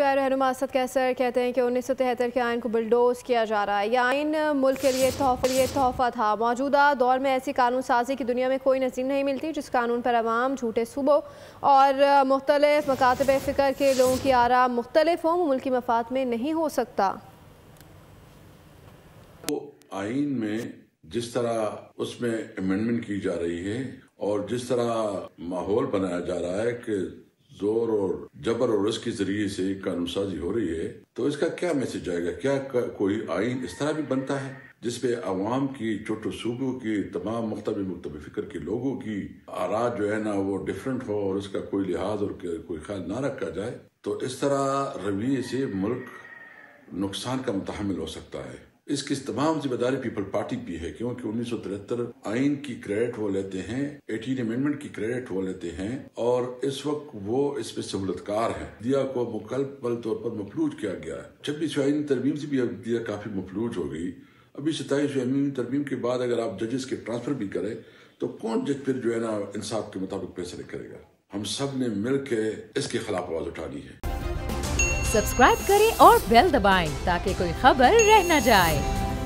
رہنما اسد کیسر کہتے ہیں کہ 1973 کے آئین کو بلڈوز کیا جا رہا ہے۔ یہ آئین ملک کے لیے تحفہ تھا۔ موجودہ دور میں ایسی قانون سازی کی دنیا میں کوئی نظیر نہیں ملتی جس قانون پر عوام، جھوٹے صوبوں اور مختلف مکاتب فکر کے لوگوں کی آراء مختلف ہوں، ملکی مفاد میں نہیں ہو سکتا۔ آئین میں جس طرح اس میں امینڈمنٹ کی جا رہی ہے اور جس طرح ماحول بنایا جا رہا ہے کہ زور اور جبر اور رزق کے ذریعے سے قانون سازی ہو رہی ہے، تو اس کا کیا میسج آئے گا؟ کیا کوئی آئین اس طرح بھی بنتا ہے جس پہ عوام کی، چھوٹے صوبوں کی، تمام مختلف فکر کے لوگوں کی آراء جو ہے نا وہ ڈیفرنٹ ہو اور اس کا کوئی لحاظ اور کوئی خیال نہ رکھا جائے؟ تو اس طرح رویے سے ملک نقصان کا متحمل ہو سکتا ہے۔ اس کی تمام ذمہ داری پیپل پارٹی بھی ہے، کیونکہ 1973 آئین کی کریڈٹ وہ لیتے ہیں، 18 امینڈمنٹ کی کریڈٹ وہ لیتے ہیں، اور اس وقت وہ اس پہ سہولت کار ہیں۔ دیا کو مکمل طور پر مفلوج کیا گیا ہے۔ 26 آئین ترمیم سے بھی اب دیا کافی مفلوج ہو گئی۔ ابھی 27 آئین ترمیم کے بعد اگر آپ ججز کے ٹرانسفر بھی کریں تو کون جج پھر جو ہے نا انصاف کے مطابق فیصلے کرے گا؟ ہم سب نے مل کے اس کے خلاف آواز اٹھانی ہے۔ سبسکرائب کریں اور بیل دبائیں تاکہ کوئی خبر رہ نہ جائے۔